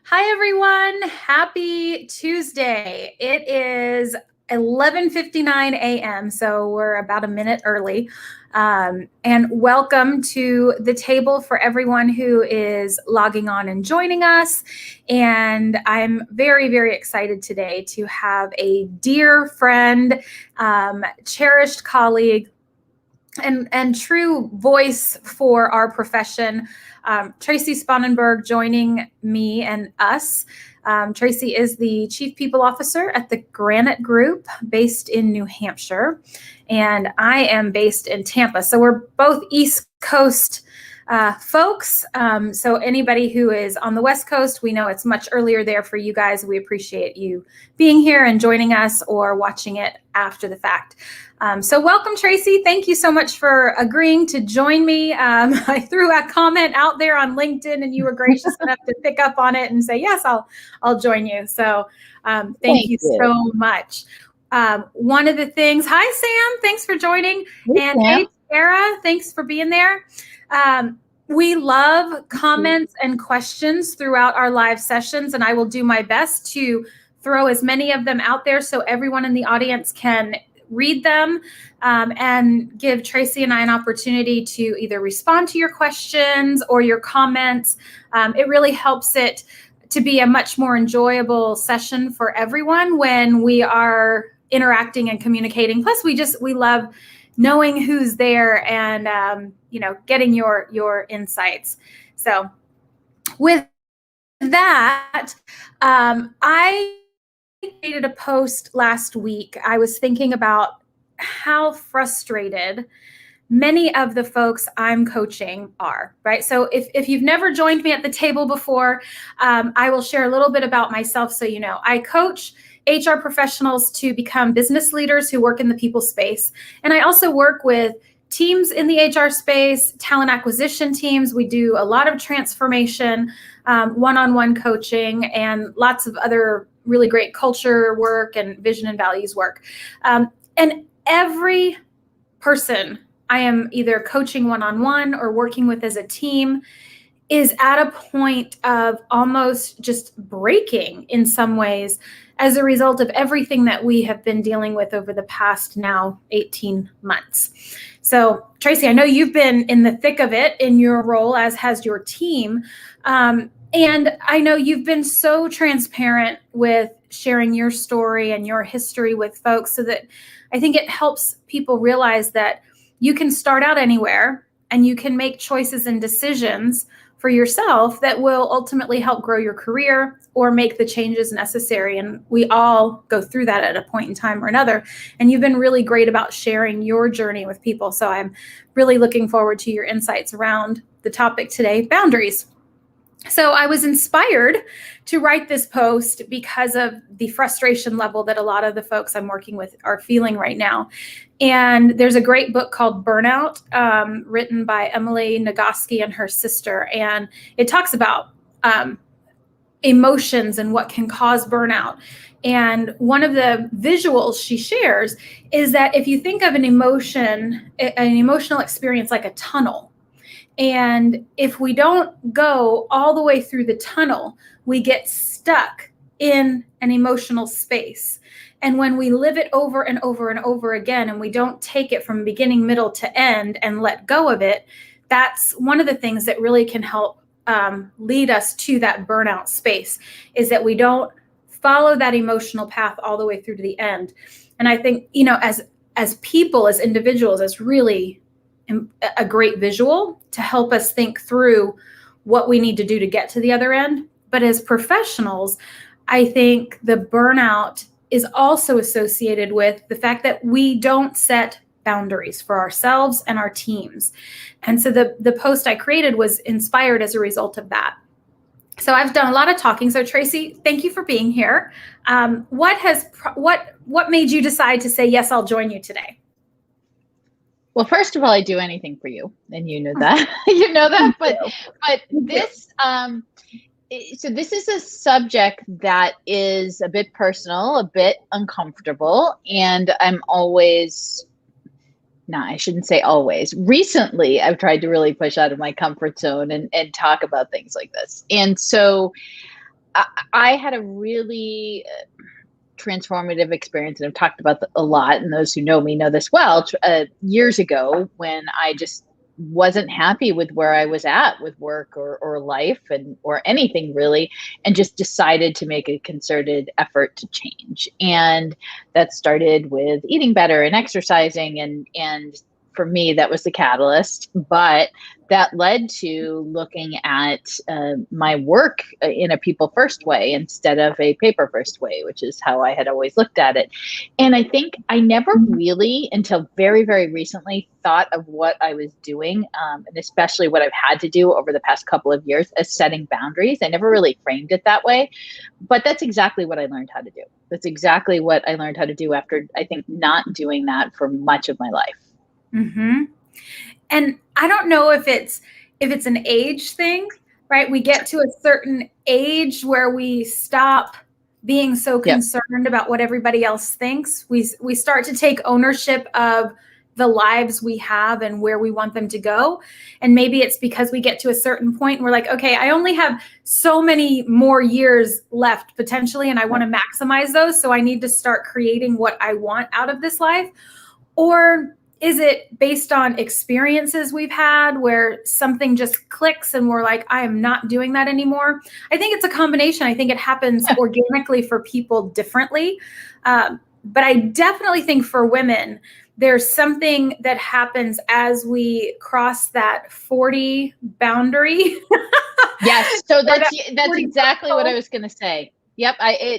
Hi, everyone. Happy Tuesday. It is 11:59 a.m., so we're about a minute early. And welcome to the table for everyone who is logging on and joining us. And I'm very, very excited today to have a dear friend, cherished colleague, and true voice for our profession, Tracy Spanenberg, joining me and us. Tracy is the Chief People Officer at the Granite Group based in New Hampshire, and I am based in Tampa. So we're both East Coast folks. So anybody who is on the West Coast, we know it's much earlier there for you guys. We appreciate you being here and joining us or watching it after the fact. So welcome, Tracy. Thank you so much for agreeing to join me. I threw a comment out there on LinkedIn and you were gracious enough to pick up on it and say, yes, I'll join you. So thank you so much. One of the things, hi, Sam, thanks for joining. Hey, Sarah, thanks for being there. We love comments and questions throughout our live sessions, and I will do my best to throw as many of them out there so everyone in the audience can read them and give Tracy and I an opportunity to either respond to your questions or your comments. It really helps it to be a much more enjoyable session for everyone when we are interacting and communicating. Plus, we love knowing who's there and getting your insights. So with that, I created a post last week. I was thinking about how frustrated many of the folks I'm coaching are, right? So if you've never joined me at the table before, I will share a little bit about myself so you know. I coach HR professionals to become business leaders who work in the people space. And I also work with teams in the HR space, talent acquisition teams. We do a lot of transformation, one-on-one coaching, and lots of other really great culture work and vision and values work. And every person I am either coaching one-on-one or working with as a team is at a point of almost just breaking in some ways as a result of everything that we have been dealing with over the past now 18 months. So Tracy, I know you've been in the thick of it in your role, as has your team. And I know you've been so transparent with sharing your story and your history with folks so that I think it helps people realize that you can start out anywhere and you can make choices and decisions for yourself that will ultimately help grow your career or make the changes necessary. And we all go through that at a point in time or another. And you've been really great about sharing your journey with people. So I'm really looking forward to your insights around the topic today, boundaries. So I was inspired to write this post because of the frustration level that a lot of the folks I'm working with are feeling right now. And there's a great book called Burnout, written by Emily Nagoski and her sister. And it talks about emotions and what can cause burnout. And one of the visuals she shares is that if you think of an emotional experience like a tunnel, and if we don't go all the way through the tunnel, we get stuck in an emotional space. And when we live it over and over and over again, and we don't take it from beginning, middle to end and let go of it, that's one of the things that really can help lead us to that burnout space, is that we don't follow that emotional path all the way through to the end. And I think, as people, as individuals, it's really a great visual to help us think through what we need to do to get to the other end. But as professionals, I think the burnout is also associated with the fact that we don't set boundaries for ourselves and our teams. And so the post I created was inspired as a result of that. So I've done a lot of talking. So Tracy, thank you for being here. What made you decide to say, yes, I'll join you today? Well, first of all, I do anything for you, and you know that. You know that, but this so this is a subject that is a bit personal, a bit uncomfortable, and I'm always, no, I shouldn't say always. Recently, I've tried to really push out of my comfort zone and talk about things like this. And so I had a really transformative experience, and I've talked about a lot, and those who know me know this well, years ago, when I just wasn't happy with where I was at with work or life or anything really, and just decided to make a concerted effort to change. And that started with eating better and exercising, and for me, that was the catalyst. But that led to looking at my work in a people first way instead of a paper first way, which is how I had always looked at it. And I think I never really, until very, very recently, thought of what I was doing, and especially what I've had to do over the past couple of years, as setting boundaries. I never really framed it that way, but that's exactly what I learned how to do. That's exactly what I learned how to do after, I think, not doing that for much of my life. Mm-hmm. And I don't know if it's an age thing, right? We get to a certain age where we stop being so concerned about what everybody else thinks. We start to take ownership of the lives we have and where we want them to go. And maybe it's because we get to a certain point and we're like, okay, I only have so many more years left potentially, and I want to maximize those. So I need to start creating what I want out of this life. Or is it based on experiences we've had where something just clicks and we're like, I am not doing that anymore? I think it's a combination. I think it happens organically for people differently. But I definitely think for women, there's something that happens as we cross that 40 boundary. Yes. So that's exactly what I was going to say. Yep.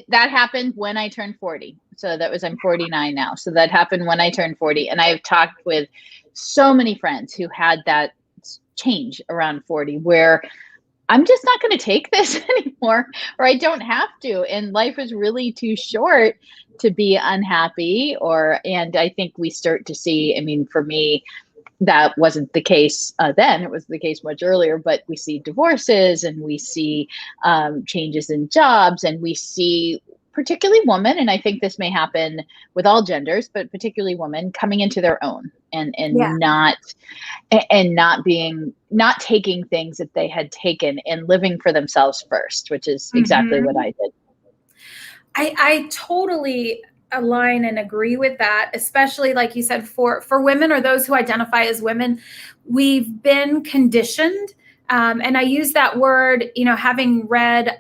That happened when I turned 40. So I'm 49 now. So that happened when I turned 40. And I've talked with so many friends who had that change around 40, where I'm just not going to take this anymore, or I don't have to. And life is really too short to be unhappy. And I think we start to see, I mean, for me, that wasn't the case then. It was the case much earlier, but we see divorces, and we see changes in jobs, and we see particularly women, and I think this may happen with all genders, but particularly women coming into their own and not taking things that they had taken and living for themselves first, which is exactly what I did. I totally align and agree with that, especially like you said, for women or those who identify as women. We've been conditioned, and I use that word, having read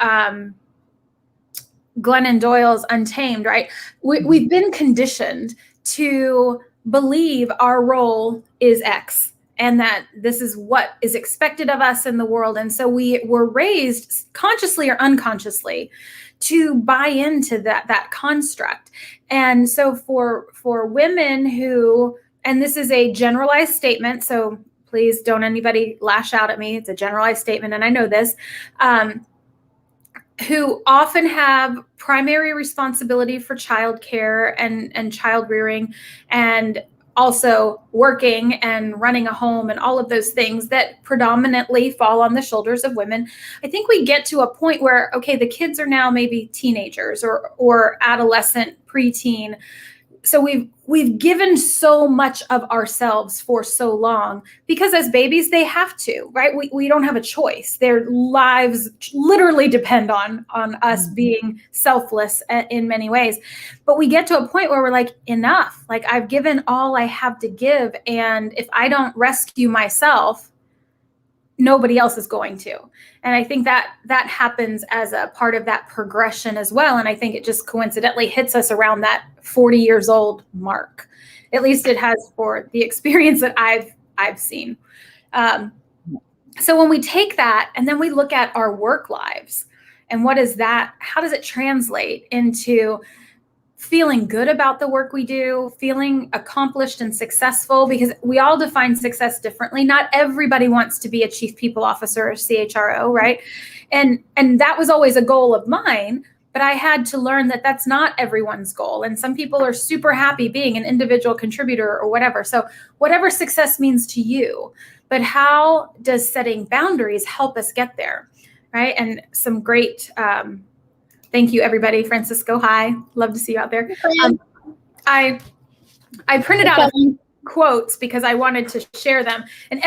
Glennon Doyle's Untamed, right? We've been conditioned to believe our role is X, and that this is what is expected of us in the world. And so we were raised, consciously or unconsciously, to buy into that construct. And so for women who, and this is a generalized statement, so please don't anybody lash out at me. It's a generalized statement, and I know this, who often have primary responsibility for childcare and child rearing, and also working and running a home and all of those things that predominantly fall on the shoulders of women. I think we get to a point where, okay, the kids are now maybe teenagers or adolescent, preteen. So we've given so much of ourselves for so long, because as babies, they have to, right? We don't have a choice. Their lives literally depend on us being selfless in many ways. But we get to a point where we're like, enough, like I've given all I have to give. And if I don't rescue myself, nobody else is going to. And I think that happens as a part of that progression as well. And I think it just coincidentally hits us around that 40 years old mark. At least it has for the experience that I've seen. So when we take that and then we look at our work lives, and what is that? How does it translate into feeling good about the work we do, feeling accomplished and successful? Because we all define success differently. Not everybody wants to be a chief people officer or CHRO, right? And that was always a goal of mine, but I had to learn that that's not everyone's goal. And some people are super happy being an individual contributor or whatever. So whatever success means to you, but how does setting boundaries help us get there, right? And some great, thank you, everybody. Francisco, hi. Love to see you out there. I printed out a quotes because I wanted to share them. And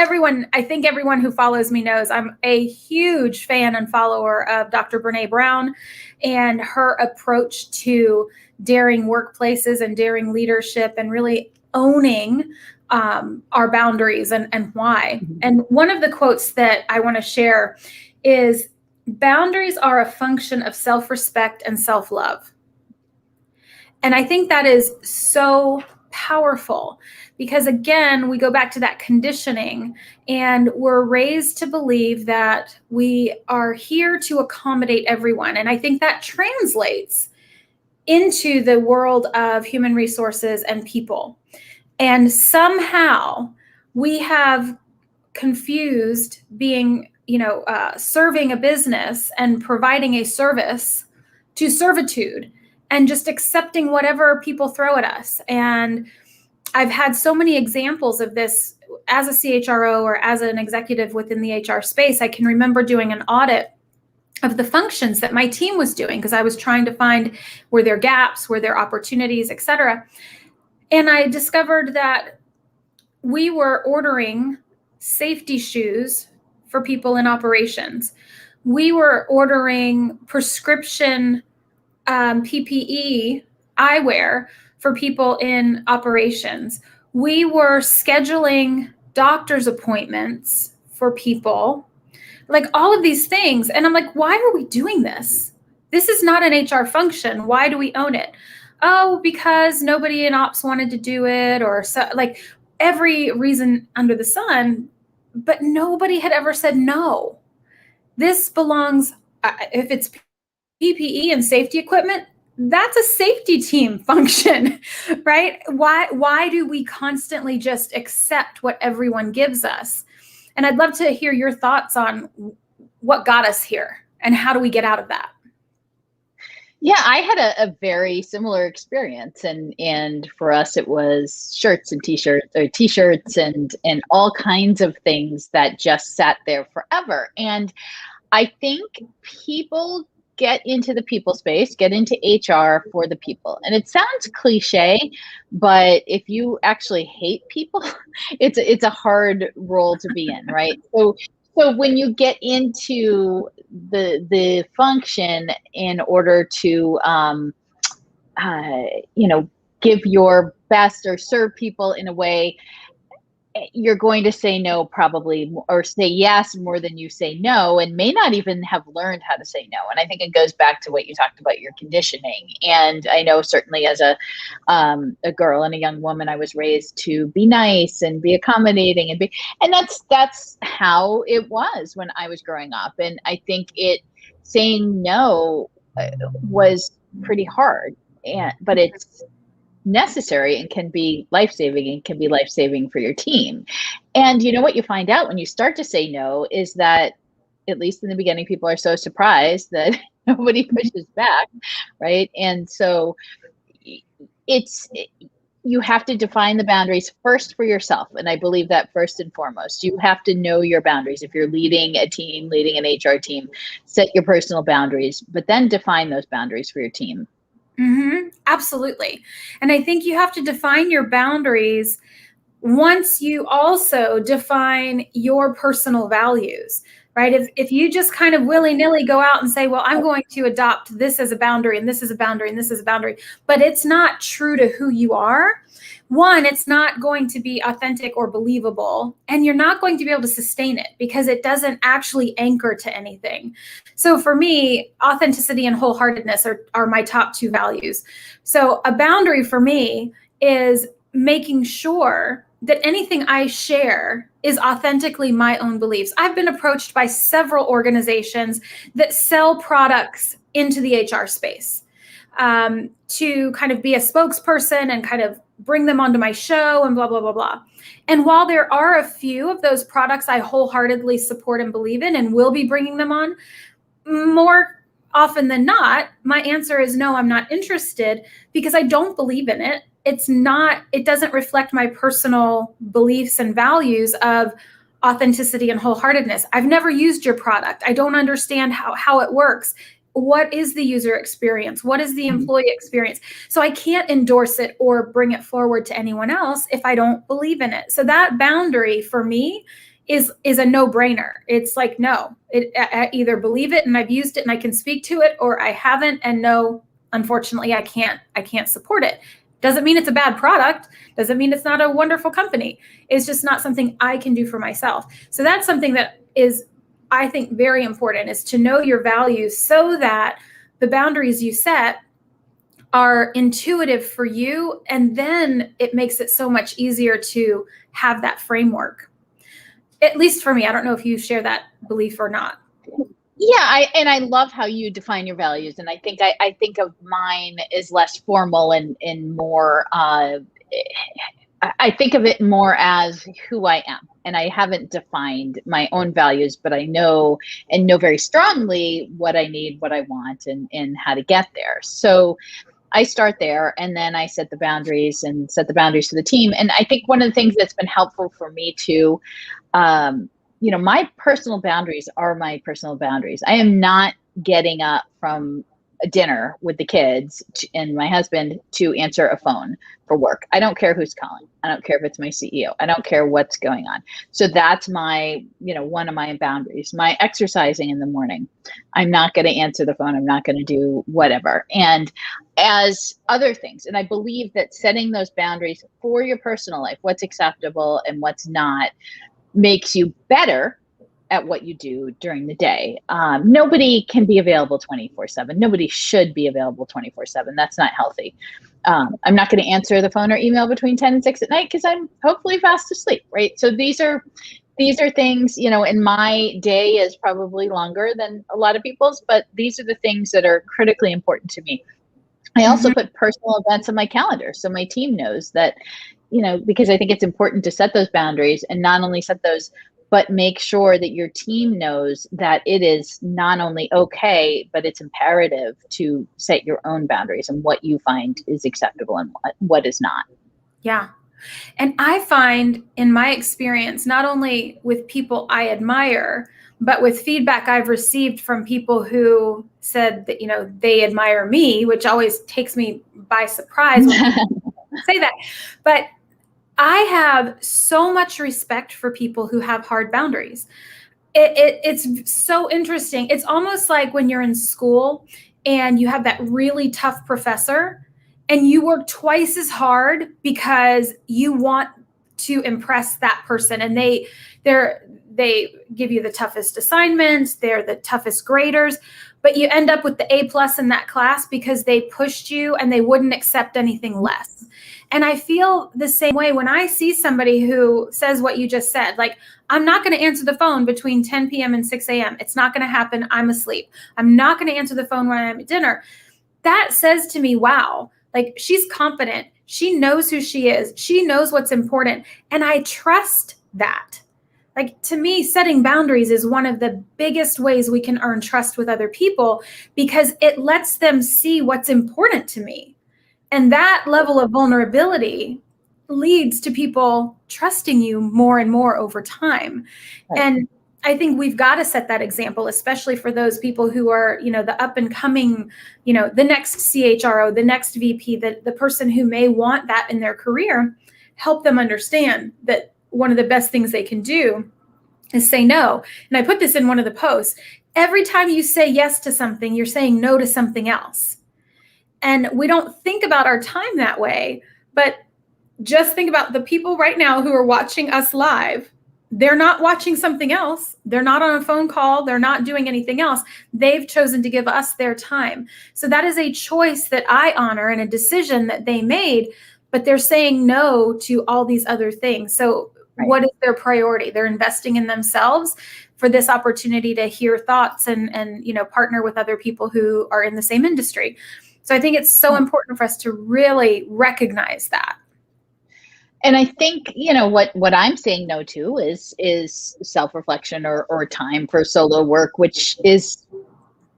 I think everyone who follows me knows I'm a huge fan and follower of Dr. Brene Brown and her approach to daring workplaces and daring leadership and really owning our boundaries and why. Mm-hmm. And one of the quotes that I want to share is, boundaries are a function of self-respect and self-love. And I think that is so powerful because, again, we go back to that conditioning and we're raised to believe that we are here to accommodate everyone. And I think that translates into the world of human resources and people. And somehow we have confused being, serving a business and providing a service to servitude and just accepting whatever people throw at us. And I've had so many examples of this as a CHRO or as an executive within the HR space. I can remember doing an audit of the functions that my team was doing because I was trying to find were there gaps, were there opportunities, et cetera. And I discovered that we were ordering safety shoes for people in operations. We were ordering prescription PPE eyewear for people in operations. We were scheduling doctor's appointments for people, like all of these things. And I'm like, why are we doing this? This is not an HR function. Why do we own it? Oh, because nobody in ops wanted to do it, or so, like every reason under the sun, but nobody had ever said no. This belongs, if it's PPE and safety equipment, that's a safety team function, right? Why do we constantly just accept what everyone gives us? And I'd love to hear your thoughts on what got us here and how do we get out of that? Yeah, I had a very similar experience, and for us it was shirts and t-shirts and all kinds of things that just sat there forever. And I think people get into the people space, get into HR for the people. And it sounds cliche, but if you actually hate people, it's a hard role to be in, right? So when you get into the function in order to give your best or serve people in a way, you're going to say no probably, or say yes more than you say no, and may not even have learned how to say no. And I think it goes back to what you talked about, your conditioning. And I know certainly as a girl and a young woman, I was raised to be nice and be accommodating and that's how it was when I was growing up. And I think saying no was pretty hard, but it's necessary and can be life-saving for your team. And you know what you find out when you start to say no is that, at least in the beginning, people are so surprised that nobody pushes back, right? And so you have to define the boundaries first for yourself. And I believe that first and foremost, you have to know your boundaries. If you're leading a team, leading an HR team, set your personal boundaries, but then define those boundaries for your team. Mm-hmm. Absolutely. And I think you have to define your boundaries once you also define your personal values, right? If you just kind of willy-nilly go out and say, well, I'm going to adopt this as a boundary and this is a boundary and this is a boundary, but it's not true to who you are, one, it's not going to be authentic or believable, and you're not going to be able to sustain it because it doesn't actually anchor to anything. So for me, authenticity and wholeheartedness are my top two values. So a boundary for me is making sure that anything I share is authentically my own beliefs. I've been approached by several organizations that sell products into the HR space to kind of be a spokesperson and kind of bring them onto my show and blah, blah, blah, blah. And while there are a few of those products I wholeheartedly support and believe in and will be bringing them on, more often than not, my answer is no, I'm not interested because I don't believe in it. It doesn't reflect my personal beliefs and values of authenticity and wholeheartedness. I've never used your product. I don't understand how it works. what is the user experience? What is the employee experience? So I can't endorse it or bring it forward to anyone else if I don't believe in it. So that boundary for me is a no-brainer. It's like, no, I either believe it and I've used it and I can speak to it, or I haven't, and no, unfortunately, I can't support it. Doesn't mean it's a bad product. Doesn't mean it's not a wonderful company. It's just not something I can do for myself. So that's something that is, I think, very important, is to know your values so that the boundaries you set are intuitive for you. And then it makes it so much easier to have that framework. At least for me. I don't know if you share that belief or not. Yeah, I love how you define your values, and I think of mine as less formal and more. I think of it more as who I am, and I haven't defined my own values, but I know very strongly what I need, what I want, and how to get there. So I start there, and then I set the boundaries for the team. And I think one of the things that's been helpful for me too, my personal boundaries are my personal boundaries. I am not getting up from a dinner with the kids and my husband to answer a phone for work. I don't care who's calling. I don't care if it's my CEO. I don't care what's going on. So that's my, one of my boundaries. My exercising in the morning, I'm not going to answer the phone. I'm not going to do whatever. And as other things, and I believe that setting those boundaries for your personal life, what's acceptable and what's not, makes you better at what you do during the day. Nobody can be available 24/7. Nobody should be available 24/7. That's not healthy. I'm not going to answer the phone or email between 10 and 6 at night because I'm hopefully fast asleep, right? So these are things, and my day is probably longer than a lot of people's, but these are the things that are critically important to me. I also put personal events on my calendar so my team knows that, because I think it's important to set those boundaries, and not only set those, but make sure that your team knows that it is not only okay, but it's imperative to set your own boundaries and what you find is acceptable and what is not. Yeah. And I find in my experience, not only with people I admire, but with feedback I've received from people who said that, they admire me, which always takes me by surprise when people say that. But I have so much respect for people who have hard boundaries. It's so interesting. It's almost like when you're in school and you have that really tough professor and you work twice as hard because you want to impress that person, and they give you the toughest assignments, they're the toughest graders, but you end up with the A+ in that class because they pushed you and they wouldn't accept anything less. And I feel the same way when I see somebody who says what you just said, like, I'm not going to answer the phone between 10 p.m. and 6 a.m. It's not going to happen. I'm asleep. I'm not going to answer the phone when I'm at dinner. That says to me, wow, like, she's confident. She knows who she is. She knows what's important. And I trust that. Like, to me, setting boundaries is one of the biggest ways we can earn trust with other people, because it lets them see what's important to me. And that level of vulnerability leads to people trusting you more and more over time. Right. And I think we've got to set that example, especially for those people who are, the up and coming, the next CHRO, the next VP, the person who may want that in their career. Help them understand that one of the best things they can do is say no. And I put this in one of the posts. Every time you say yes to something, you're saying no to something else. And we don't think about our time that way, but just think about the people right now who are watching us live. They're not watching something else. They're not on a phone call. They're not doing anything else. They've chosen to give us their time. So that is a choice that I honor and a decision that they made, but they're saying no to all these other things. So right. What is their priority? They're investing in themselves for this opportunity to hear thoughts and partner with other people who are in the same industry. So I think it's so important for us to really recognize that. And I think, what I'm saying no to is self-reflection or time for solo work, which is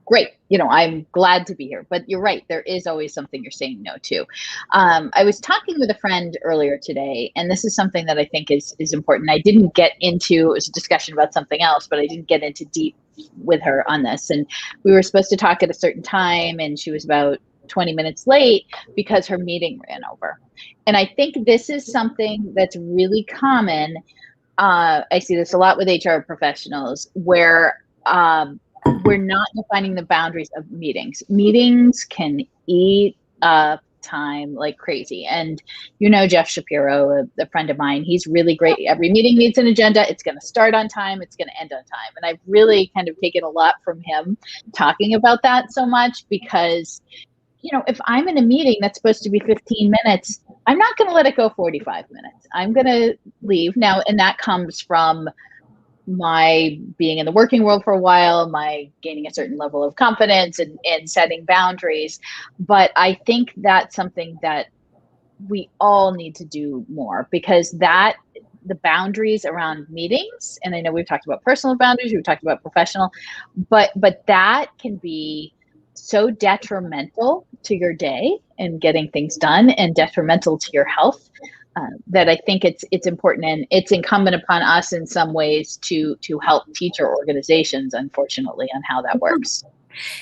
great. I'm glad to be here. But you're right. There is always something you're saying no to. I was talking with a friend earlier today, and this is something that I think is important. I didn't get into, it was a discussion about something else, but I didn't get into deep with her on this. And we were supposed to talk at a certain time, and she was about 20 minutes late because her meeting ran over. And I think this is something that's really common. I see this a lot with HR professionals where we're not defining the boundaries of meetings. Meetings can eat up time like crazy. And Jeff Shapiro, a friend of mine, he's really great. Every meeting needs an agenda. It's going to start on time. It's going to end on time. And I've really kind of taken a lot from him talking about that so much because, if I'm in a meeting that's supposed to be 15 minutes, I'm not going to let it go 45 minutes. I'm going to leave now. And that comes from my being in the working world for a while, my gaining a certain level of confidence and setting boundaries. But I think that's something that we all need to do more, because the boundaries around meetings, and I know we've talked about personal boundaries, we've talked about professional, but that can be so detrimental to your day and getting things done, and detrimental to your health, that I think it's important, and it's incumbent upon us in some ways to help teach our organizations, unfortunately, on how that works.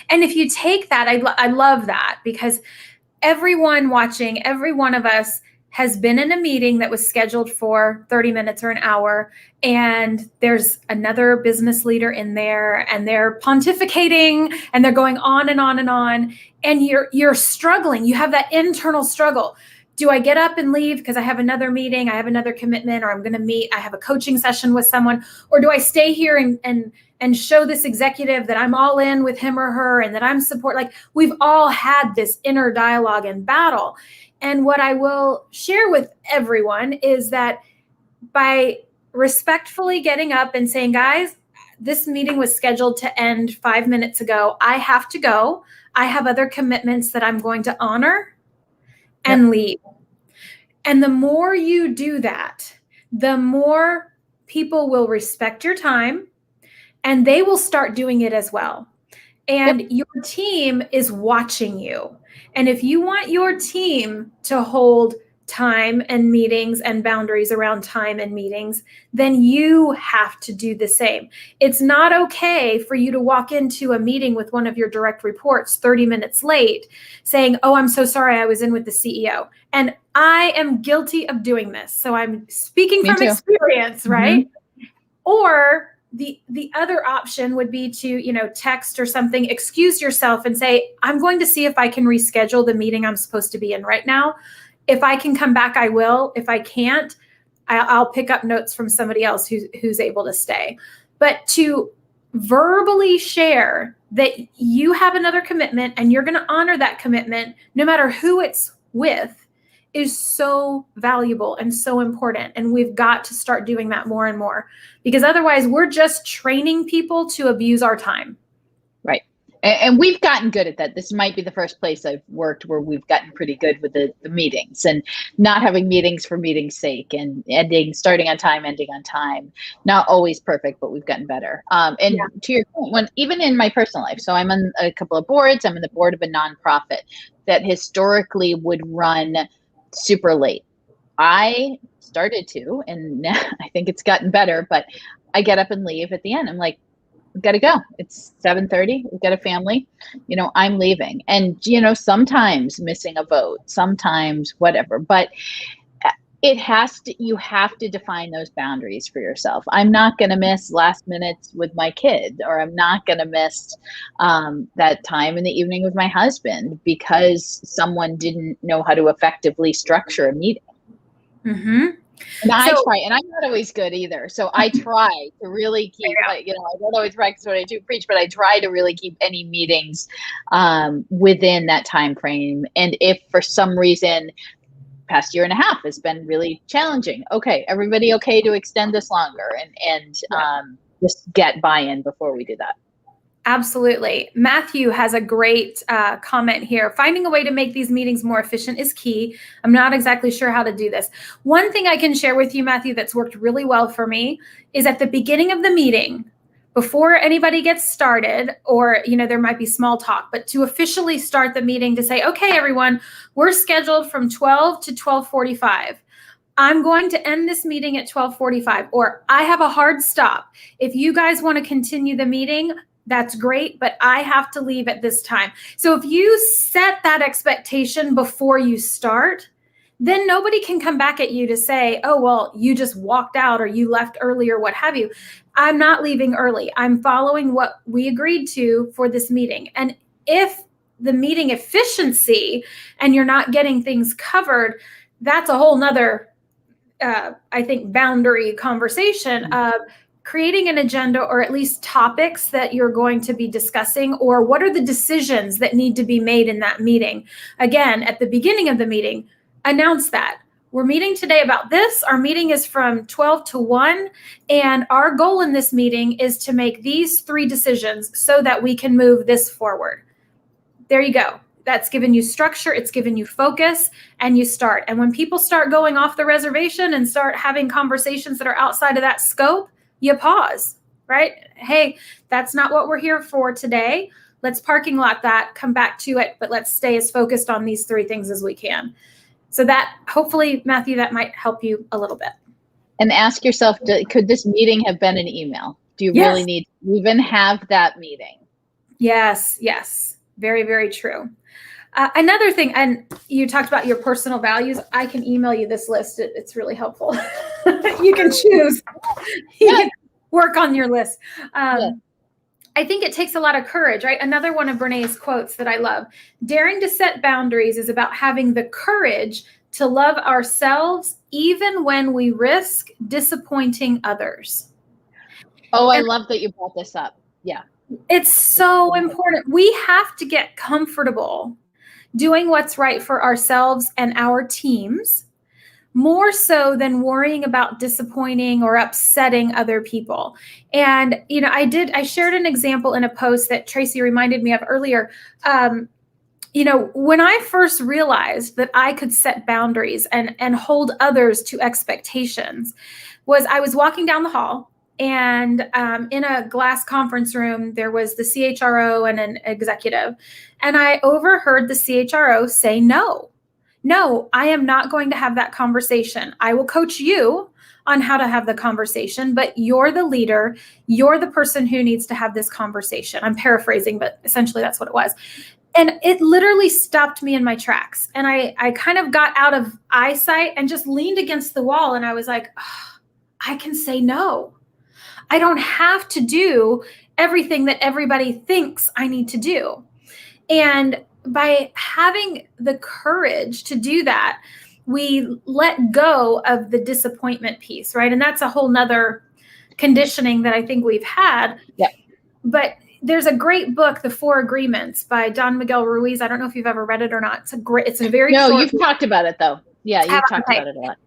And if you take that, I love that, because everyone watching, every one of us has been in a meeting that was scheduled for 30 minutes or an hour, and there's another business leader in there, and they're pontificating, and they're going on and on and on, and you're struggling. You have that internal struggle. Do I get up and leave because I have another meeting, I have another commitment, or I'm going to meet, I have a coaching session with someone, or do I stay here and show this executive that I'm all in with him or her and that I'm support? Like, we've all had this inner dialogue and battle. And what I will share with everyone is that by respectfully getting up and saying, guys, this meeting was scheduled to end 5 minutes ago. I have to go. I have other commitments that I'm going to honor and leave. And the more you do that, the more people will respect your time, and they will start doing it as well. And your team is watching you. And if you want your team to hold time and meetings and boundaries around time and meetings, then you have to do the same. It's not okay for you to walk into a meeting with one of your direct reports 30 minutes late saying, oh, I'm so sorry, I was in with the CEO. And I am guilty of doing this. So I'm speaking from experience, right? Mm-hmm. Or the other option would be to, text or something, excuse yourself and say, I'm going to see if I can reschedule the meeting I'm supposed to be in right now. If I can come back, I will. If I can't, I'll pick up notes from somebody else who's able to stay. But to verbally share that you have another commitment and you're going to honor that commitment, no matter who it's with, is so valuable and so important. And we've got to start doing that more and more, because otherwise we're just training people to abuse our time. Right. And we've gotten good at that. This might be the first place I've worked where we've gotten pretty good with the meetings, and not having meetings for meeting's sake, and starting on time, ending on time. Not always perfect, but we've gotten better. To your point, even in my personal life, so I'm on a couple of boards. I'm on the board of a nonprofit that historically would run super late. I started to, and I think it's gotten better, but I get up and leave at the end. I'm like, I've got to go. It's 7:30. We've got a family. I'm leaving. And, sometimes missing a vote, sometimes whatever, but you have to define those boundaries for yourself. I'm not going to miss last minutes with my kid, or I'm not going to miss that time in the evening with my husband because someone didn't know how to effectively structure a meeting. Mm-hmm. And I try, and I'm not always good either. So I try to really keep, I don't always practice what I do preach, but I try to really keep any meetings within that time frame. And if for some reason, past year and a half has been really challenging, okay, everybody okay to extend this longer and just get buy-in before we do that. Absolutely. Matthew has a great comment here. Finding a way to make these meetings more efficient is key. I'm not exactly sure how to do this. One thing I can share with you, Matthew, that's worked really well for me is at the beginning of the meeting, before anybody gets started, or, there might be small talk, but to officially start the meeting, to say, okay, everyone, we're scheduled from 12 to 12:45. I'm going to end this meeting at 12:45, or I have a hard stop. If you guys want to continue the meeting, that's great, but I have to leave at this time. So if you set that expectation before you start, then nobody can come back at you to say, oh, well, you just walked out or you left early or what have you. I'm not leaving early. I'm following what we agreed to for this meeting. And if the meeting efficiency and you're not getting things covered, that's a whole nother, I think, boundary conversation of creating an agenda, or at least topics that you're going to be discussing, or what are the decisions that need to be made in that meeting. Again, at the beginning of the meeting, announce that. We're meeting today about this. Our meeting is from 12 to 1, and our goal in this meeting is to make these 3 decisions so that we can move this forward. There you go. That's given you structure, it's given you focus, and you start. And when people start going off the reservation and start having conversations that are outside of that scope, you pause, right? Hey, that's not what we're here for today. Let's parking lot that, come back to it, but let's stay as focused on these 3 things as we can. So that, hopefully, Matthew, that might help you a little bit. And ask yourself, could this meeting have been an email? Do you really need to even have that meeting? Yes. Very, very true. Another thing, and you talked about your personal values. I can email you this list. It's really helpful. You can choose. You can work on your list. I think it takes a lot of courage, right? Another one of Brené's quotes that I love: daring to set boundaries is about having the courage to love ourselves even when we risk disappointing others. Oh, I love that you brought this up. Yeah. It's so important. We have to get comfortable doing what's right for ourselves and our teams, more so than worrying about disappointing or upsetting other people. And, I shared an example in a post that Tracy reminded me of earlier. When I first realized that I could set boundaries and hold others to expectations, I was walking down the hall, and in a glass conference room, there was the CHRO and an executive. And I overheard the CHRO say, no, I am not going to have that conversation. I will coach you on how to have the conversation, but you're the leader. You're the person who needs to have this conversation. I'm paraphrasing, but essentially that's what it was. And it literally stopped me in my tracks. And I kind of got out of eyesight and just leaned against the wall. And I was like, oh, I can say no. I don't have to do everything that everybody thinks I need to do. And by having the courage to do that, we let go of the disappointment piece, right? And that's a whole nother conditioning that I think we've had. Yeah. But there's a great book, The 4 Agreements by Don Miguel Ruiz. I don't know if you've ever read it or not. It's a very No, short you've talked about it though. Yeah, you've talked about it a lot.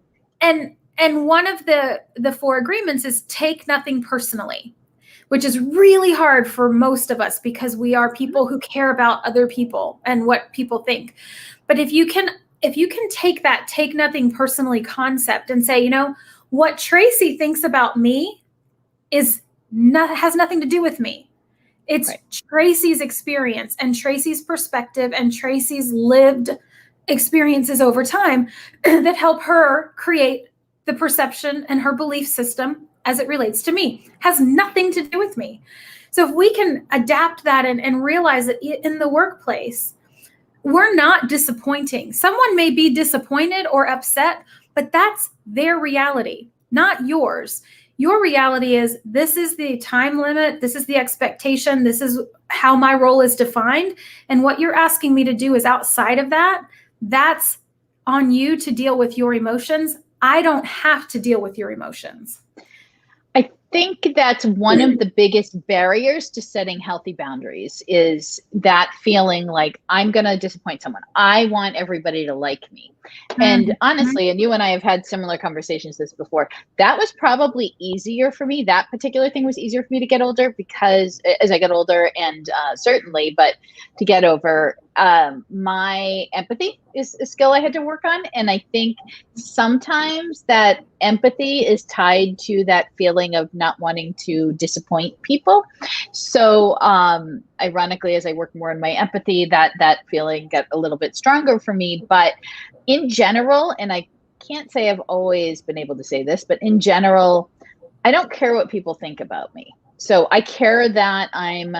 And one of the 4 agreements is take nothing personally, which is really hard for most of us because we are people who care about other people and what people think. But if you can take that take nothing personally concept and say, what Tracy thinks about me has nothing to do with me. It's right. Tracy's experience and Tracy's perspective and Tracy's lived experiences over time that help her create the perception and her belief system as it relates to me. Has nothing to do with me. So if we can adapt that and realize that in the workplace, we're not disappointing. Someone may be disappointed or upset, but that's their reality, not yours. Your reality is, this is the time limit, this is the expectation, this is how my role is defined. And what you're asking me to do is outside of that. That's on you to deal with your emotions. I don't have to deal with your emotions. I think that's one of the biggest barriers to setting healthy boundaries, is that feeling like I'm going to disappoint someone. I want everybody to like me. And honestly, and you and I have had similar conversations this before, that was probably easier for me. That particular thing was easier for me to get older because as I got older, and certainly, but to get over, my empathy is a skill I had to work on. And I think sometimes that empathy is tied to that feeling of not wanting to disappoint people. So ironically, as I work more in my empathy, that feeling got a little bit stronger for me. But in general, and I can't say I've always been able to say this, but in general, I don't care what people think about me. So I care that I'm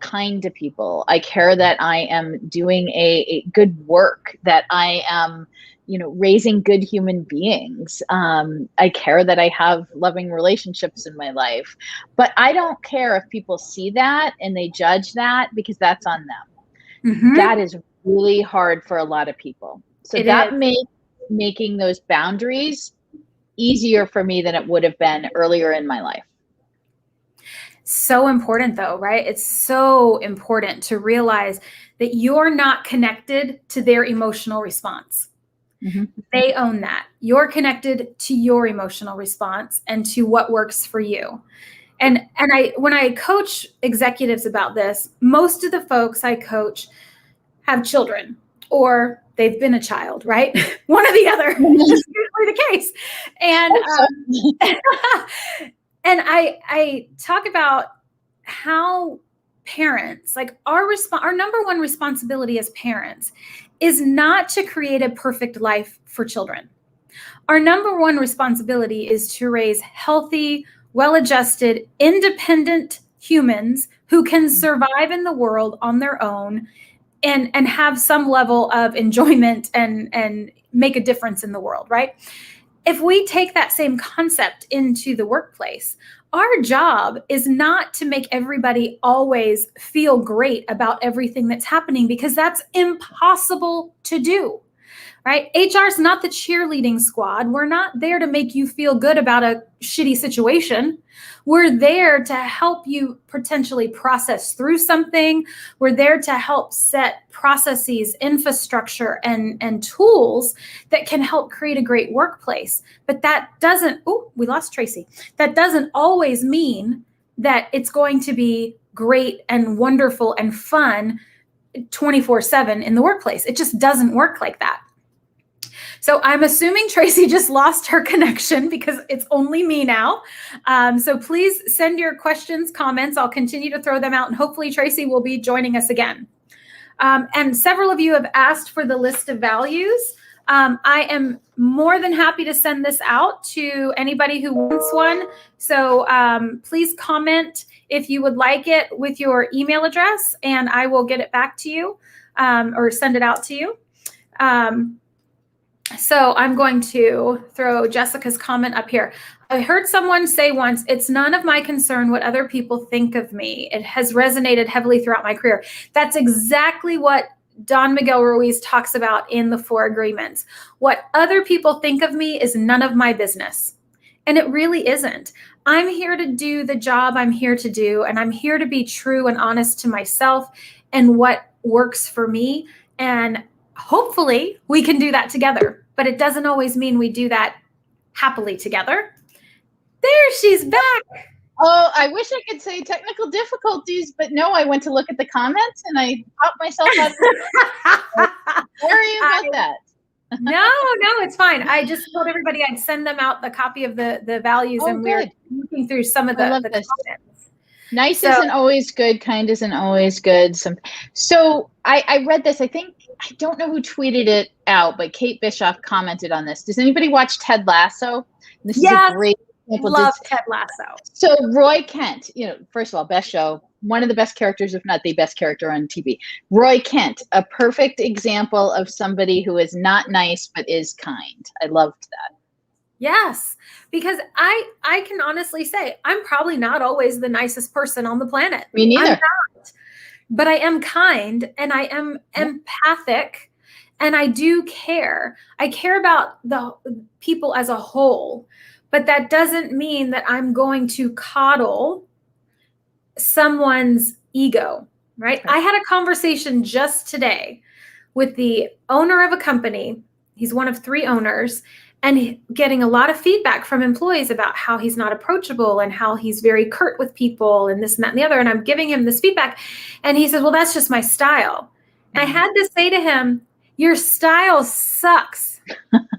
kind to people. I care that I am doing a good work, that I am, raising good human beings. I care that I have loving relationships in my life, but I don't care if people see that and they judge that, because that's on them. That is really hard for a lot of people. So that makes making those boundaries easier for me than it would have been earlier in my life. So important though, right? It's so important to realize that you're not connected to their emotional response. They own that. You're connected to your emotional response and to what works for you. And when I coach executives about this, most of the folks I coach have children or they've been a child, right? One or the other is usually the case. And and I talk about how parents, like our number one responsibility as parents is not to create a perfect life for children. Our number one responsibility is to raise healthy, well-adjusted, independent humans who can survive in the world on their own and have some level of enjoyment and make a difference in the world, right? If we take that same concept into the workplace, our job is not to make everybody always feel great about everything that's happening, because that's impossible to do, right? HR is not the cheerleading squad. We're not there to make you feel good about a shitty situation. We're there to help you potentially process through something. We're there to help set processes, infrastructure, and tools that can help create a great workplace. But that doesn't, we lost Tracy. That doesn't always mean that it's going to be great and wonderful and fun 24/7 in the workplace. It just doesn't work like that. So I'm assuming Tracy just lost her connection because it's only me now. So please send your questions, comments. I'll continue to throw them out, and hopefully Tracy will be joining us again. And several of you have asked for the list of values. I am more than happy to send this out to anybody who wants one. So please comment if you would like it with your email address, and I will get it back to you or send it out to you. So I'm going to throw Jessica's comment up here. I heard someone say once, "It's none of my concern what other people think of me. It has resonated heavily throughout my career." That's exactly what Don Miguel Ruiz talks about in the 4 Agreements. What other people think of me is none of my business. And it really isn't. I'm here to do the job I'm here to do, and I'm here to be true and honest to myself and what works for me. And hopefully we can do that together, but it doesn't always mean we do that happily together. There, she's back. Oh, I wish I could say technical difficulties, but no, I went to look at the comments and I popped myself out of the Sorry about that. No, it's fine. I just told everybody I'd send them out the copy of the values, and we're looking through some of the comments. Nice isn't always good. Kind isn't always good. So I read this. I don't know who tweeted it out, but Kate Bischoff commented on this. Does anybody watch Ted Lasso? This is a great example. Love Ted Lasso. So Roy Kent, first of all, best show, one of the best characters, if not the best character on TV. Roy Kent, a perfect example of somebody who is not nice but is kind. I loved that. Yes, because I can honestly say I'm probably not always the nicest person on the planet. Me neither. I'm not, but I am kind and I am empathic, and I do care. I care about the people as a whole, but that doesn't mean that I'm going to coddle someone's ego, right? I had a conversation just today with the owner of a company. he's one of 3 owners, and getting a lot of feedback from employees about how he's not approachable and how he's very curt with people and this and that and the other. And I'm giving him this feedback. And he says, well, that's just my style. And I had to say to him, your style sucks.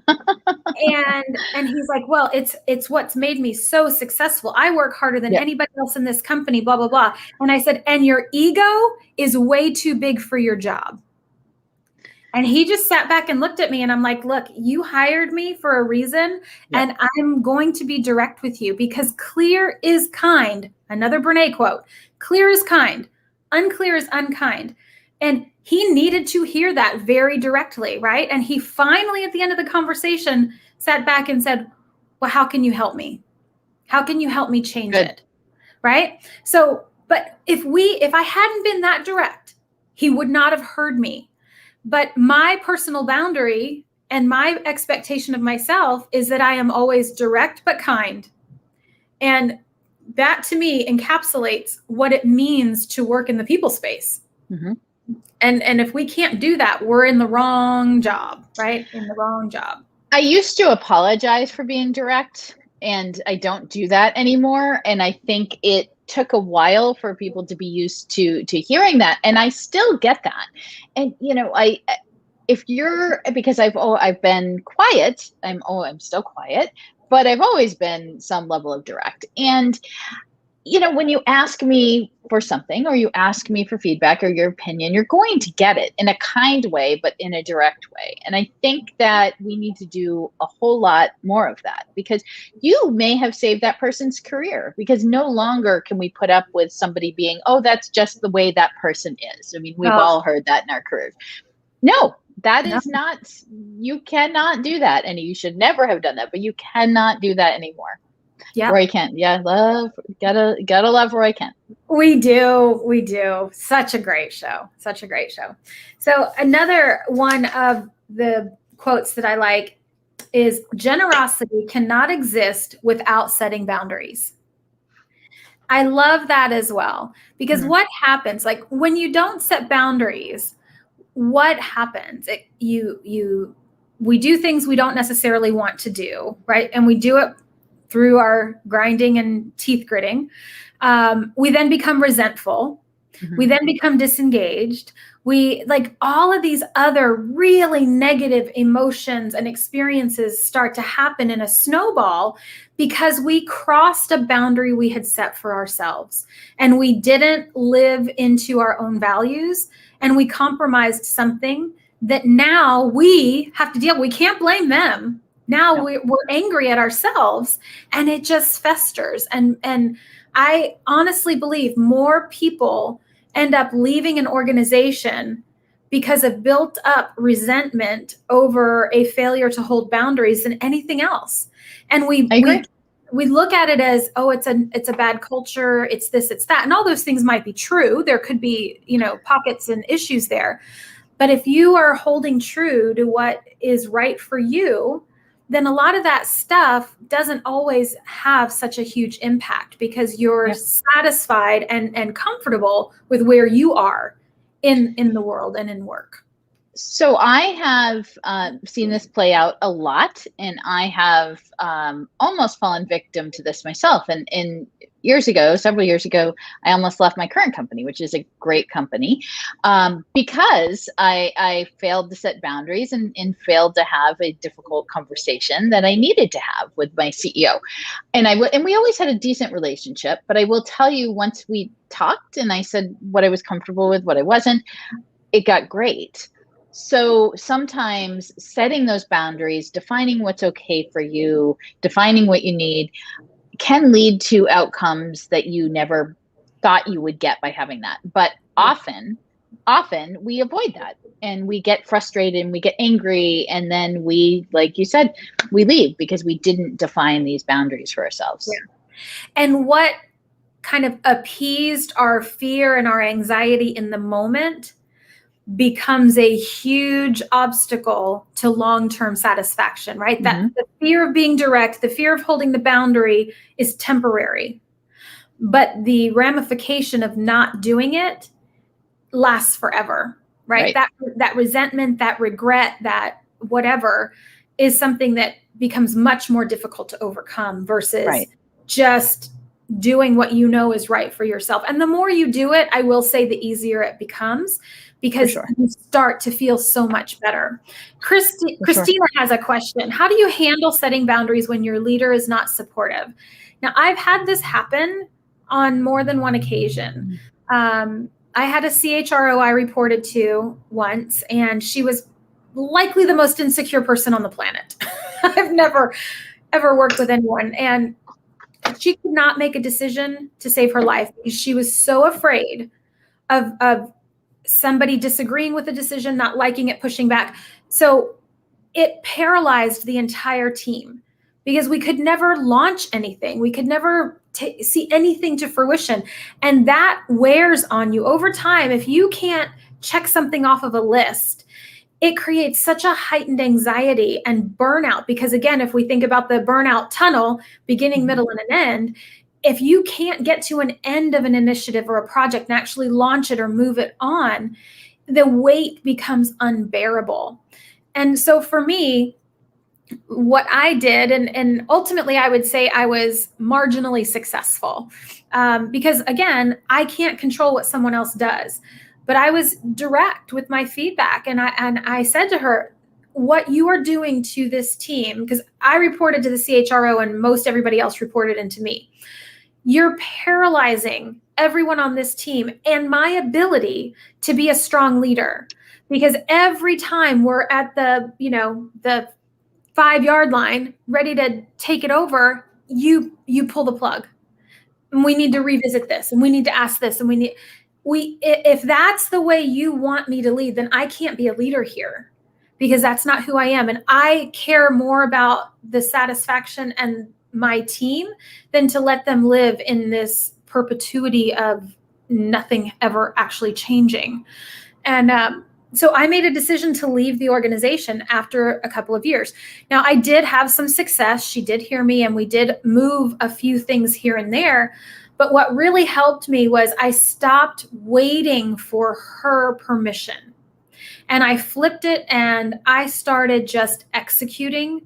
and he's like, well, it's what's made me so successful. I work harder than anybody else in this company, blah, blah, blah. And I said, and your ego is way too big for your job. And he just sat back and looked at me, and I'm like, look, you hired me for a reason, and I'm going to be direct with you because clear is kind. Another Brene quote, clear is kind, unclear is unkind. And he needed to hear that very directly, right? And he finally, at the end of the conversation, sat back and said, well, how can you help me? How can you help me change it? Right? So, but if I hadn't been that direct, he would not have heard me. But my personal boundary and my expectation of myself is that I am always direct but kind. And that to me encapsulates what it means to work in the people space. Mm-hmm. And if we can't do that, we're in the wrong job, right? In the wrong job. I used to apologize for being direct, and I don't do that anymore. And I think it took a while for people to be used to hearing that, and I still get that. And because I've been quiet, I'm still quiet, but I've always been some level of direct. And when you ask me for something, or you ask me for feedback or your opinion, you're going to get it in a kind way, but in a direct way. And I think that we need to do a whole lot more of that, because you may have saved that person's career, because no longer can we put up with somebody being, oh, that's just the way that person is. I mean, we've all heard that in our careers. No, that is not, you cannot do that. And you should never have done that, but you cannot do that anymore. Yeah. Roy Kent. Yeah. Gotta love Roy Kent. We do. Such a great show. So another one of the quotes that I like is, generosity cannot exist without setting boundaries. I love that as well, because what happens, like when you don't set boundaries, what happens? We do things we don't necessarily want to do, right? And we do it through our grinding and teeth gritting. We then become resentful. Mm-hmm. We then become disengaged. We, like, all of these other really negative emotions and experiences start to happen in a snowball because we crossed a boundary we had set for ourselves, and we didn't live into our own values, and we compromised something that now we have to deal with. We can't blame them. Now we're angry at ourselves, and it just festers. And I honestly believe more people end up leaving an organization because of built up resentment over a failure to hold boundaries than anything else. And we look at it as, oh, it's a bad culture. It's this, it's that. And all those things might be true. There could be, pockets and issues there. But if you are holding true to what is right for you, then a lot of that stuff doesn't always have such a huge impact, because you're satisfied and comfortable with where you are in the world and in work. So I have seen this play out a lot, and I have almost fallen victim to this myself. And several years ago, I almost left my current company, which is a great company, because I failed to set boundaries and failed to have a difficult conversation that I needed to have with my CEO. And we always had a decent relationship, but I will tell you, once we talked and I said what I was comfortable with, what I wasn't, it got great. So sometimes setting those boundaries, defining what's okay for you, defining what you need, can lead to outcomes that you never thought you would get by having that. But often we avoid that, and we get frustrated and we get angry. And then we, like you said, we leave because we didn't define these boundaries for ourselves. Yeah. And what kind of appeased our fear and our anxiety in the moment becomes a huge obstacle to long-term satisfaction, right? Mm-hmm. That the fear of being direct, the fear of holding the boundary is temporary, but the ramification of not doing it lasts forever, right? That resentment, that regret, that whatever is something that becomes much more difficult to overcome versus just doing what you know is right for yourself. And the more you do it, I will say the easier it becomes, because you start to feel so much better. Christina has a question. How do you handle setting boundaries when your leader is not supportive? Now, I've had this happen on more than one occasion. I had a CHRO I reported to once, and she was likely the most insecure person on the planet. I've never, ever worked with anyone. And she could not make a decision to save her life because she was so afraid of somebody disagreeing with the decision, not liking it, pushing back. So it paralyzed the entire team because we could never launch anything. We could never see anything to fruition. And that wears on you over time. If you can't check something off of a list, it creates such a heightened anxiety and burnout. Because again, if we think about the burnout tunnel, beginning, middle, and an end, if you can't get to an end of an initiative or a project and actually launch it or move it on, the weight becomes unbearable. And so for me, what I did, and ultimately I would say I was marginally successful, because again, I can't control what someone else does, but I was direct with my feedback. And I said to her, what you are doing to this team, because I reported to the CHRO and most everybody else reported into me, you're paralyzing everyone on this team and my ability to be a strong leader. Because every time we're at the 5-yard line, ready to take it over, you pull the plug. And we need to revisit this, and we need to ask this, and if that's the way you want me to lead, then I can't be a leader here, because that's not who I am. And I care more about the satisfaction and my team than to let them live in this perpetuity of nothing ever actually changing. And so I made a decision to leave the organization after a couple of years. Now, I did have some success. She did hear me, and we did move a few things here and there. But what really helped me was I stopped waiting for her permission. And I flipped it, and I started just executing,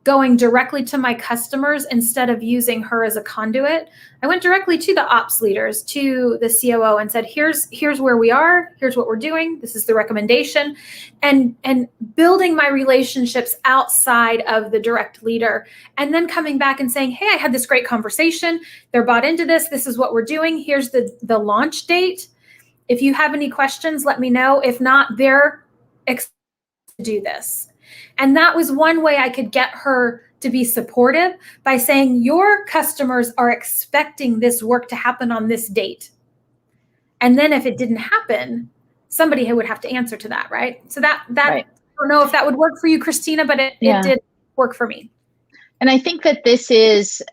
going directly to my customers instead of using her as a conduit. I went directly to the ops leaders, to the COO, and said, here's where we are, here's what we're doing, this is the recommendation, and building my relationships outside of the direct leader, and then coming back and saying, hey, I had this great conversation, they're bought into this is what we're doing, here's the launch date. If you have any questions, let me know. If not, they're excited to do this. And that was one way I could get her to be supportive, by saying, your customers are expecting this work to happen on this date. And then if it didn't happen, somebody would have to answer to that, right? So that right. I don't know if that would work for you, Christina, but it did work for me. And I think that this is,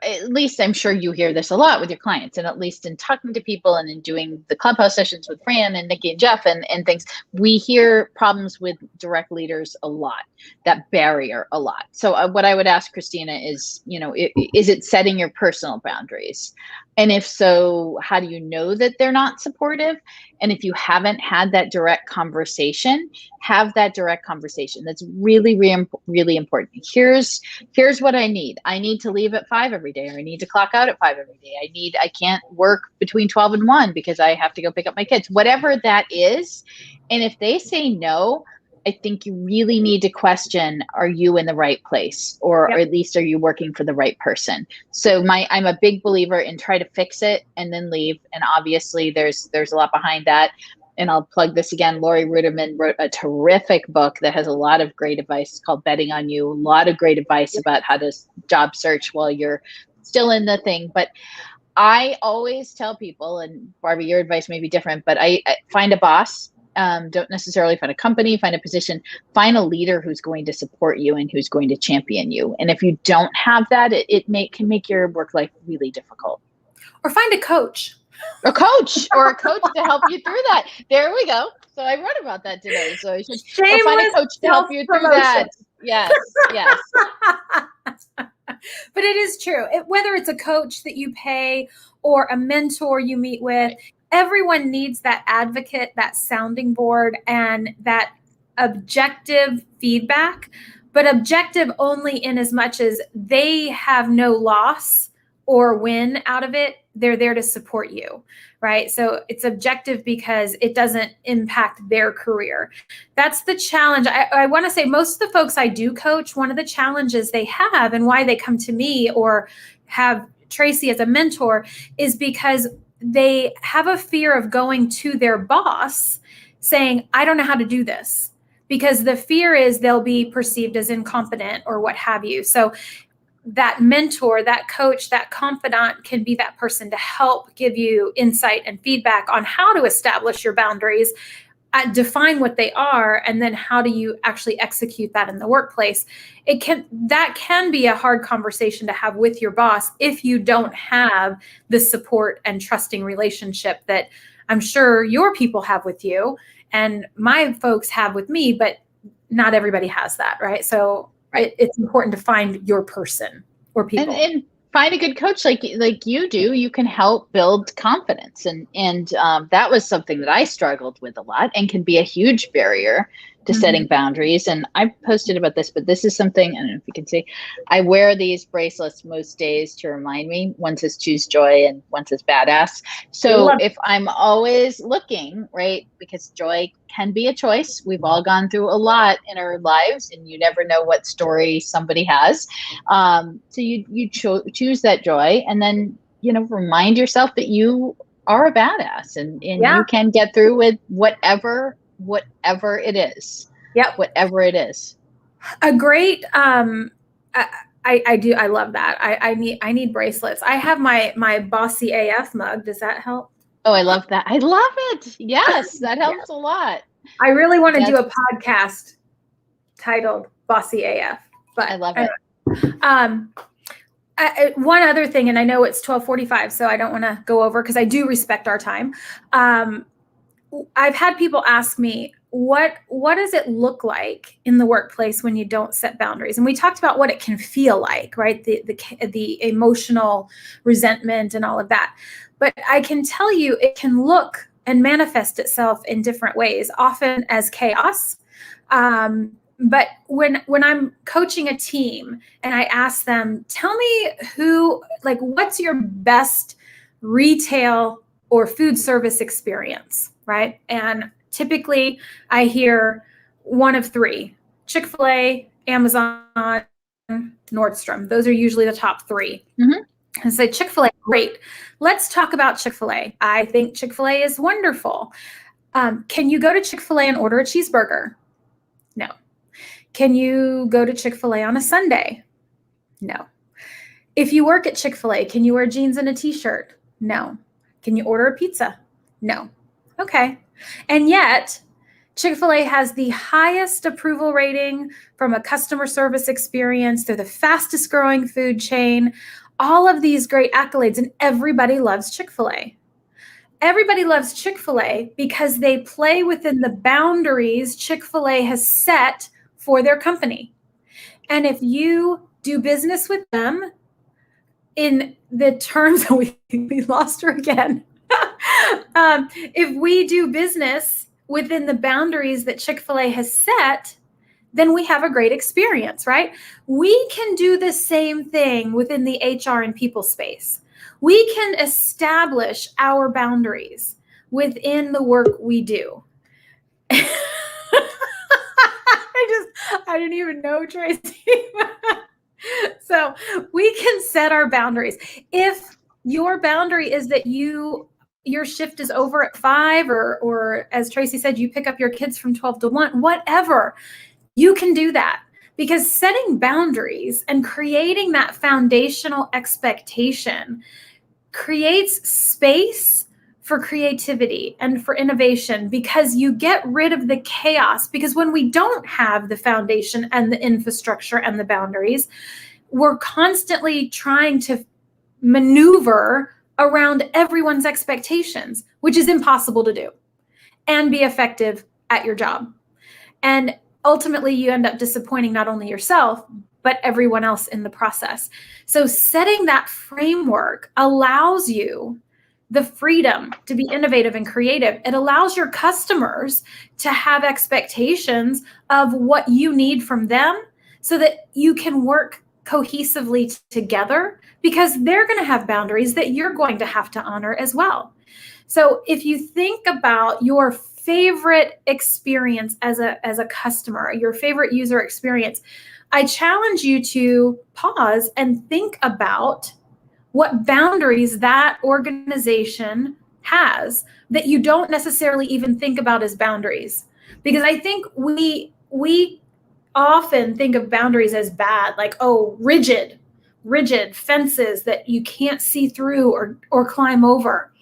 at least I'm sure you hear this a lot with your clients, and at least in talking to people and in doing the Clubhouse sessions with Fran and Nikki and Jeff and things, we hear problems with direct leaders a lot, that barrier a lot. So what I would ask Christina is, is it setting your personal boundaries? And if so, how do you know that they're not supportive? And if you haven't had that direct conversation, have that direct conversation. That's really, really, really important. Here's what I need. I need to leave at 5 every day, or I need to clock out at 5 every day. I can't work between 12 and 1 because I have to go pick up my kids, whatever that is. And if they say no, I think you really need to question, are you in the right place, or at least are you working for the right person? So I'm a big believer in try to fix it and then leave. And obviously there's a lot behind that. And I'll plug this again. Lori Ruderman wrote a terrific book that has a lot of great advice. It's called Betting on You. A lot of great advice about how to job search while you're still in the thing. But I always tell people, and Barbie, your advice may be different, but I find a boss. Don't necessarily find a company, find a position, find a leader who's going to support you and who's going to champion you. And if you don't have that, it can make your work life really difficult. Or find a coach. A coach to help you through that. There we go. So I wrote about that today. So I should find a coach to help you through that. Yes. But it is true. Whether it's a coach that you pay or a mentor you meet with, everyone needs that advocate, that sounding board, and that objective feedback, but objective only in as much as they have no loss or win out of it. They're there to support you, right? So it's objective because it doesn't impact their career. That's the challenge. I want to say most of the folks I do coach, one of the challenges they have and why they come to me or have Tracy as a mentor is because they have a fear of going to their boss saying, I don't know how to do this, because the fear is they'll be perceived as incompetent or what have you. So that mentor, that coach, that confidant can be that person to help give you insight and feedback on how to establish your boundaries, define what they are, and then how do you actually execute that in the workplace. That can be a hard conversation to have with your boss if you don't have the support and trusting relationship that I'm sure your people have with you and my folks have with me, but not everybody has that, right? So it's important to find your person or people. And find a good coach like you do. You can help build confidence. And that was something that I struggled with a lot and can be a huge barrier to setting boundaries. And I posted about this, but this is something, I don't know if you can see, I wear these bracelets most days to remind me. One says choose joy and one says badass. So if I'm always looking, right, because joy can be a choice. We've all gone through a lot in our lives and you never know what story somebody has. So you choose that joy and then, remind yourself that you are a badass and you can get through with whatever it is. Yep. Whatever it is. A great, I love that. I need bracelets. I have my Bossy AF mug. Does that help? Oh, I love that. I love it. Yes, that helps a lot. I really want to do a podcast titled Bossy AF, but I love it. One other thing, and I know it's 12:45, so I don't want to go over because I do respect our time. I've had people ask me, what does it look like in the workplace when you don't set boundaries? And we talked about what it can feel like, right? The emotional resentment and all of that. But I can tell you it can look and manifest itself in different ways, often as chaos. But when I'm coaching a team and I ask them, tell me what's your best retail or food service experience, right? And typically I hear one of three: Chick-fil-A, Amazon, Nordstrom. Those are usually the top three. And say, Chick-fil-A, great. Let's talk about Chick-fil-A. I think Chick-fil-A is wonderful. Can you go to Chick-fil-A and order a cheeseburger? No. Can you go to Chick-fil-A on a Sunday? No. If you work at Chick-fil-A, can you wear jeans and a t-shirt? No. Can you order a pizza? No. Okay. And yet, Chick-fil-A has the highest approval rating from a customer service experience. They're the fastest growing food chain. All of these great accolades, and everybody loves Chick-fil-A. Everybody loves Chick-fil-A because they play within the boundaries Chick-fil-A has set for their company. And if you do business with them in the terms, we lost her again. If we do business within the boundaries that Chick-fil-A has set, then we have a great experience, right? We can do the same thing within the HR and people space. We can establish our boundaries within the work we do. I didn't even know, Tracy. So we can set our boundaries. If your boundary is that your shift is over at 5, or as Tracy said, you pick up your kids from 12 to 1, whatever, you can do that, because setting boundaries and creating that foundational expectation creates space for creativity and for innovation, because you get rid of the chaos. Because when we don't have the foundation and the infrastructure and the boundaries, we're constantly trying to maneuver around everyone's expectations, which is impossible to do and be effective at your job. And ultimately, you end up disappointing not only yourself, but everyone else in the process. So setting that framework allows you the freedom to be innovative and creative. It allows your customers to have expectations of what you need from them so that you can work cohesively together, because they're going to have boundaries that you're going to have to honor as well. So if you think about your favorite experience as a customer, your favorite user experience, I challenge you to pause and think about what boundaries that organization has that you don't necessarily even think about as boundaries. Because I think we often think of boundaries as bad, like, oh, rigid fences that you can't see through or climb over.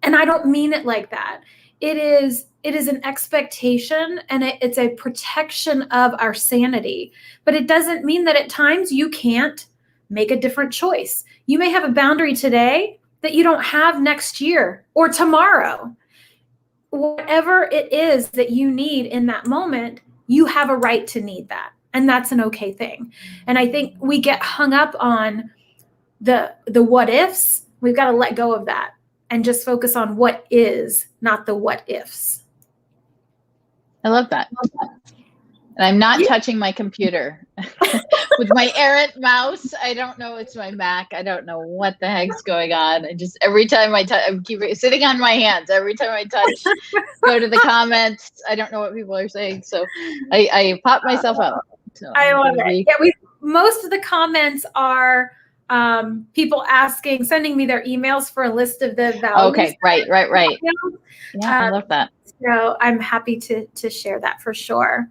And I don't mean it like that. It is an expectation, and it's a protection of our sanity. But it doesn't mean that at times you can't make a different choice. You may have a boundary today that you don't have next year or tomorrow. Whatever it is that you need in that moment, you have a right to need that. And that's an okay thing. And I think we get hung up on the what ifs. We've got to let go of that and just focus on what is, not the what ifs. I love that. And I'm not touching my computer with my errant mouse. I don't know. It's my Mac. I don't know what the heck's going on. And just every time I touch, I keep sitting on my hands. Every time I touch, go to the comments. I don't know what people are saying. So I pop myself up. So I love it. Yeah, most of the comments are people sending me their emails for a list of the values. Okay, right. Yeah, I love that. So I'm happy to share that for sure.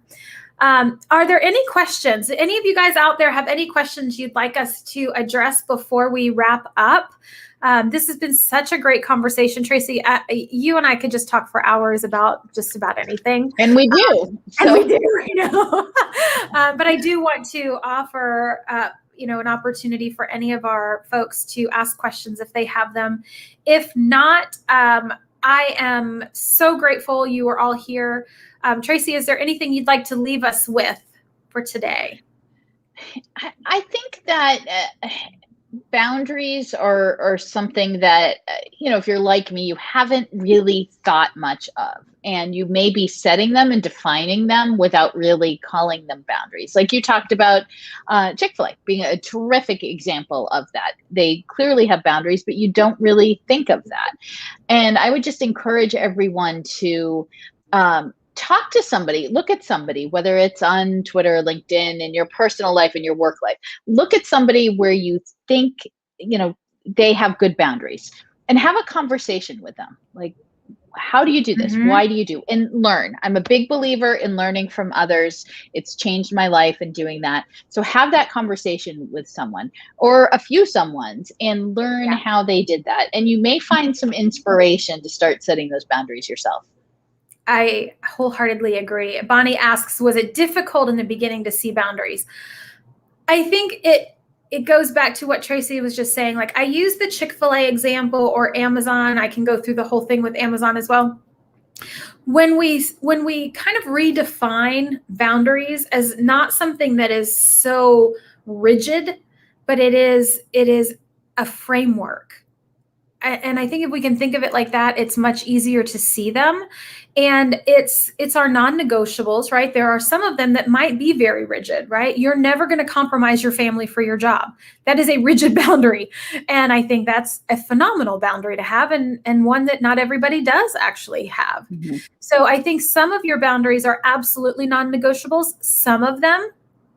Are there any questions? Any of you guys out there have any questions you'd like us to address before we wrap up? This has been such a great conversation, Tracy. You and I could just talk for hours about just about anything. And we do. And we do, but I do want to offer, an opportunity for any of our folks to ask questions if they have them. If not, I am so grateful you are all here. Tracy, is there anything you'd like to leave us with for today? I think that boundaries are something that, if you're like me, you haven't really thought much of. And you may be setting them and defining them without really calling them boundaries. Like you talked about Chick-fil-A being a terrific example of that. They clearly have boundaries, but you don't really think of that. And I would just encourage everyone to talk to somebody, look at somebody, whether it's on Twitter, LinkedIn, in your personal life, in your work life. Look at somebody where you think, they have good boundaries, and have a conversation with them. Like, how do you do this? Mm-hmm. Why do you do? And learn. I'm a big believer in learning from others. It's changed my life in doing that. So have that conversation with someone or a few someones and learn how they did that. And you may find some inspiration to start setting those boundaries yourself. I wholeheartedly agree. Bonnie asks, was it difficult in the beginning to see boundaries? I think it goes back to what Tracy was just saying. Like, I use the Chick-fil-A example or Amazon. I can go through the whole thing with Amazon as well. When we kind of redefine boundaries as not something that is so rigid, but it is a framework. And I think if we can think of it like that, it's much easier to see them. And it's our non-negotiables, right? There are some of them that might be very rigid, right? You're never going to compromise your family for your job. That is a rigid boundary. And I think that's a phenomenal boundary to have, and one that not everybody does actually have. Mm-hmm. So I think some of your boundaries are absolutely non-negotiables. Some of them,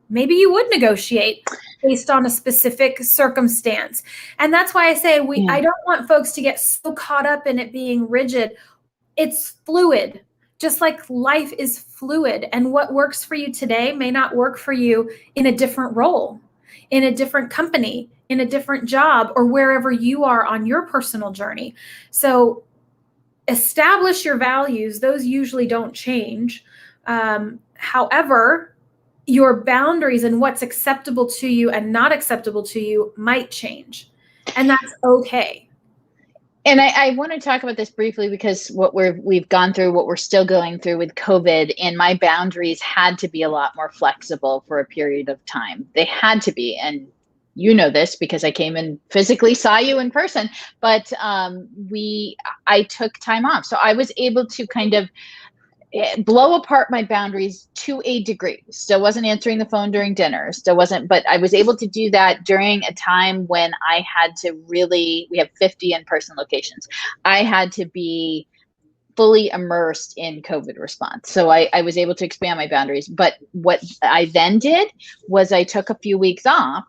maybe you would negotiate based on a specific circumstance. And that's why I say I don't want folks to get so caught up in it being rigid. It's fluid, just like life is fluid. And what works for you today may not work for you in a different role, in a different company, in a different job, or wherever you are on your personal journey. So establish your values. Those usually don't change. However, your boundaries and what's acceptable to you and not acceptable to you might change. And that's okay. And I want to talk about this briefly because we've gone through, what we're still going through with COVID, and my boundaries had to be a lot more flexible for a period of time. They had to be. And you know this because I came and physically saw you in person, but I took time off. So I was able to kind of blow apart my boundaries to a degree. Still wasn't answering the phone during dinner, still wasn't, but I was able to do that during a time when I had to really, we have 50 in-person locations. I had to be fully immersed in COVID response. So I was able to expand my boundaries. But what I then did was I took a few weeks off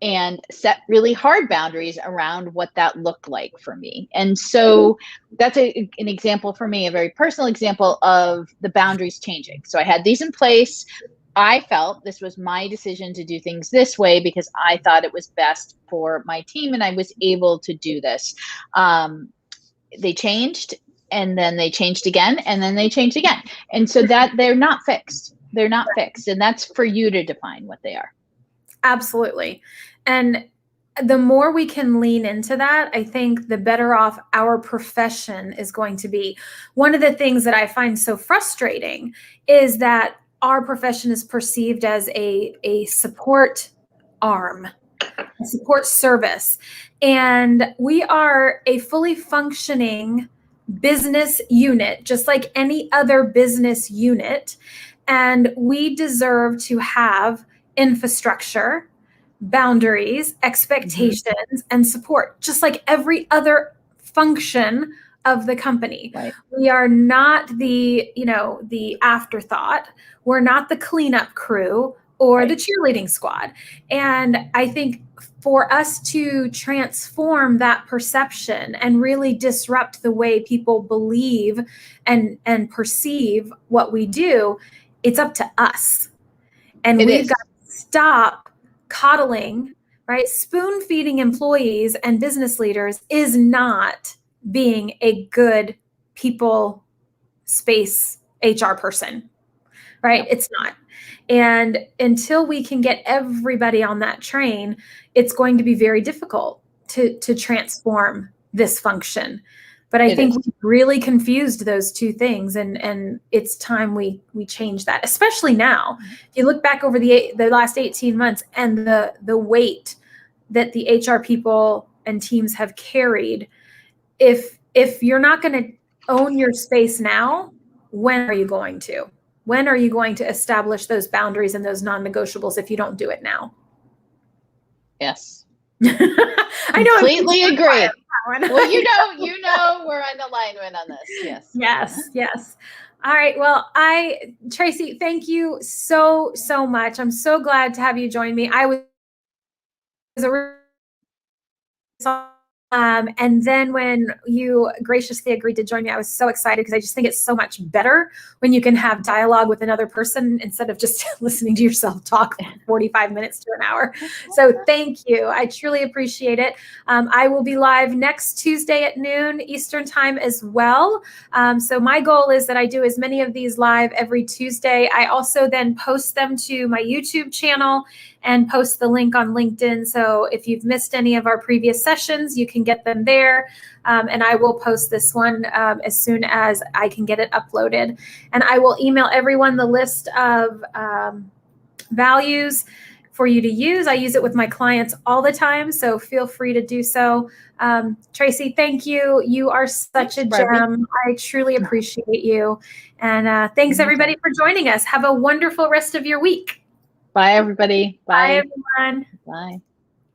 and set really hard boundaries around what that looked like for me. And so that's an example for me, a very personal example of the boundaries changing. So I had these in place. I felt this was my decision to do things this way because I thought it was best for my team, and I was able to do this. They changed, and then they changed again, and then they changed again. And so that they're not fixed. They're not fixed. And that's for you to define what they are. Absolutely. And the more we can lean into that, I think the better off our profession is going to be. One of the things that I find so frustrating is that our profession is perceived as a support arm, a support service. And we are a fully functioning business unit, just like any other business unit. And we deserve to have infrastructure, boundaries, expectations, and support, just like every other function of the company. Right. We are not the afterthought. We're not the cleanup crew or the cheerleading squad. And I think for us to transform that perception and really disrupt the way people believe and perceive what we do, it's up to us. And we've got to stop coddling, right? Spoon feeding employees and business leaders is not being a good people space HR person, right? It's not. And until we can get everybody on that train, it's going to be very difficult to transform this function. But I think we've really confused those two things, and it's time we change that, especially now. If you look back over the last 18 months and the weight that the HR people and teams have carried, if you're not going to own your space now, when are you going to? When are you going to establish those boundaries and those non-negotiables if you don't do it now? Yes. I know. Completely agree. Well, you know, we're in alignment on this. Yes. Yes. All right. Well, Tracy, thank you so much. I'm so glad to have you join me. I was and then when you graciously agreed to join me, I was so excited because I just think it's so much better when you can have dialogue with another person instead of just listening to yourself talk for 45 minutes to an hour. So thank you. I truly appreciate it. I will be live next Tuesday at noon Eastern time as well. So my goal is that I do as many of these live every Tuesday. I also then post them to my YouTube channel and post the link on LinkedIn. So if you've missed any of our previous sessions, you can get them there. And I will post this one as soon as I can get it uploaded. And I will email everyone the list of values for you to use. I use it with my clients all the time, so feel free to do so. Tracy, thank you. You are such a gem. I truly appreciate you. And thanks everybody for joining us. Have a wonderful rest of your week. Bye, everybody. Bye everyone. Bye.